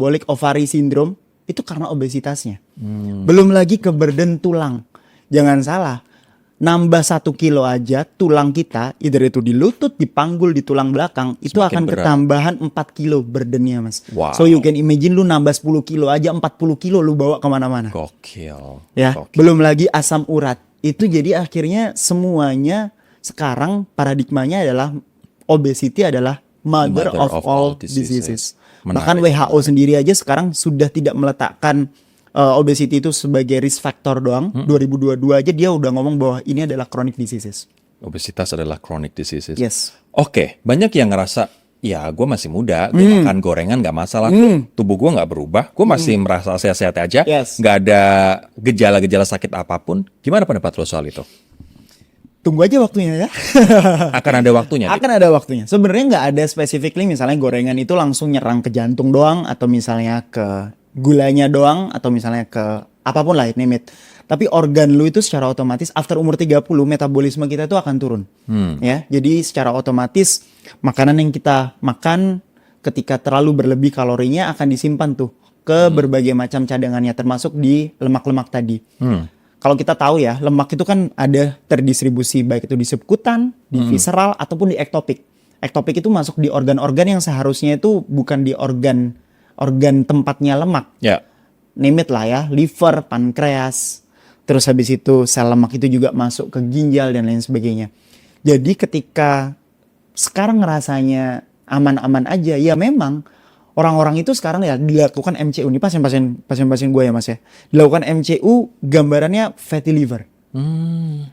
metabolic ovary syndrome itu karena obesitasnya. Belum lagi ke burden tulang. Jangan salah, nambah 1 kilo aja tulang kita, either itu di lutut, di panggul, di tulang belakang, itu Semakin akan berat. ketambahan 4 kilo burdennya, Mas. Wow. So you can imagine lu nambah 10 kilo aja, 40 kilo lu bawa kemana-mana. Gokil. Ya, Gokil. belum lagi asam urat. Itu jadi akhirnya semuanya sekarang paradigmanya adalah obesity adalah mother of all diseases. Menarik. Bahkan WHO sendiri aja sekarang sudah tidak meletakkan obesity itu sebagai risk factor doang. 2022 aja dia udah ngomong bahwa ini adalah chronic diseases. Obesitas adalah chronic diseases. Yes. Oke, banyak yang ngerasa, ya gue masih muda, gue makan gorengan gak masalah, tubuh gue gak berubah, gue masih merasa sehat-sehat aja, Yes. gak ada gejala-gejala sakit apapun. Gimana pendapat lo soal itu? Tunggu aja waktunya ya. Akan ada waktunya. Dik? Akan ada waktunya. Sebenarnya nggak ada specifically misalnya gorengan itu langsung nyerang ke jantung doang atau misalnya ke gulanya doang atau misalnya ke apapun lah, name it. Tapi organ lu itu secara otomatis after umur 30 metabolisme kita itu akan turun. Ya. Jadi secara otomatis makanan yang kita makan ketika terlalu berlebih kalorinya akan disimpan tuh ke berbagai macam cadangannya termasuk di lemak-lemak tadi. Kalau kita tahu ya, lemak itu kan ada terdistribusi baik itu di subkutan, di visceral ataupun di ektopik. Ektopik itu masuk di organ-organ yang seharusnya itu bukan di organ tempatnya lemak. Ya. Name it lah ya, liver, pankreas. Terus habis itu sel lemak itu juga masuk ke ginjal dan lain sebagainya. Jadi ketika sekarang rasanya aman-aman aja, ya memang orang-orang itu sekarang ya dilakukan MCU. Ini pasien-pasien gue ya Mas ya. Dilakukan MCU gambarannya fatty liver.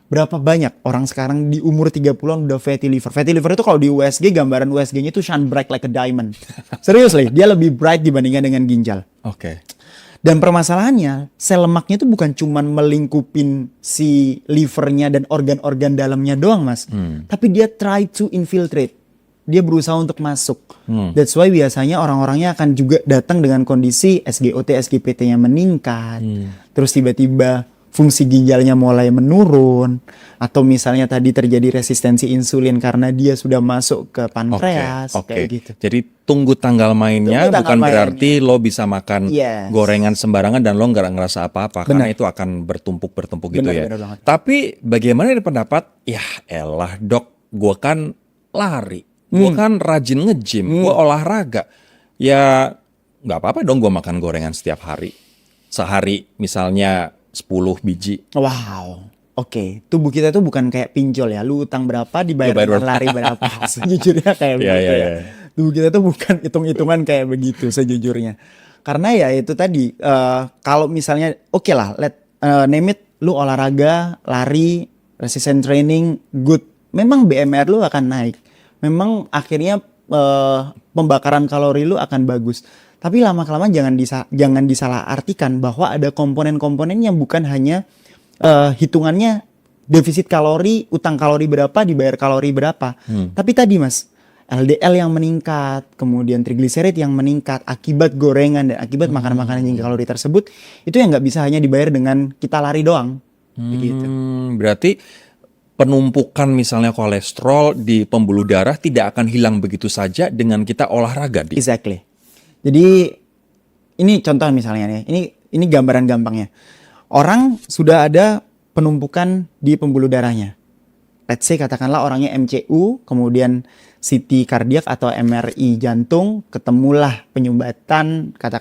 Berapa banyak orang sekarang di umur 30-an udah fatty liver. Fatty liver itu kalau di USG gambaran USG-nya itu shine bright like a diamond. Seriously, dia lebih bright dibandingkan dengan ginjal. Oke. Dan permasalahannya, sel lemaknya itu bukan cuman melingkupin si livernya dan organ-organ dalamnya doang, Mas. Tapi dia try to infiltrate. Dia berusaha untuk masuk. That's why biasanya orang-orangnya akan juga datang dengan kondisi SGOT, SGPT-nya meningkat. Terus tiba-tiba fungsi ginjalnya mulai menurun. Atau misalnya tadi terjadi resistensi insulin karena dia sudah masuk ke pankreas. Oke. Kayak gitu. Jadi tunggu tanggal mainnya, Tunggu tanggal bukan mainnya. berarti lo bisa makan Yes. gorengan sembarangan dan lo nggak ngerasa apa-apa. Karena itu akan bertumpuk gitu Benar, ya. benar banget. Tapi bagaimana dari pendapat, ya elah dok, gue kan lari. Gue kan rajin nge-gym, gue olahraga. Ya nggak apa-apa dong gue makan gorengan setiap hari. Sehari misalnya 10 biji. Wow. Oke, tubuh kita tuh bukan kayak pinjol ya. Lu utang berapa dibayar Dibayar dengan lari berapa. Sejujurnya kayak Iya, begitu iya, ya. iya. Tubuh kita tuh bukan hitung-hitungan kayak begitu sejujurnya. Karena ya itu tadi kalau misalnya oke lah, name it, lu olahraga, lari, resistance training, good. Memang BMR lu akan naik. Memang akhirnya pembakaran kalori lu akan bagus. Tapi lama-kelamaan jangan disalahartikan bahwa ada komponen-komponen yang bukan hanya hitungannya defisit kalori, utang kalori berapa, dibayar kalori berapa. Tapi tadi Mas, LDL yang meningkat, kemudian trigliserid yang meningkat akibat gorengan dan akibat makanan-makanan yang tinggi kalori tersebut, itu yang nggak bisa hanya dibayar dengan kita lari doang. Begitu. Berarti penumpukan misalnya kolesterol di pembuluh darah tidak akan hilang begitu saja dengan kita olahraga. Exactly. Jadi ini contoh misalnya nih, ini gambaran gampangnya. Orang sudah ada penumpukan di pembuluh darahnya. Let's say katakanlah orangnya MCU, kemudian CT kardiak atau MRI jantung, ketemulah penyumbatan katakanlah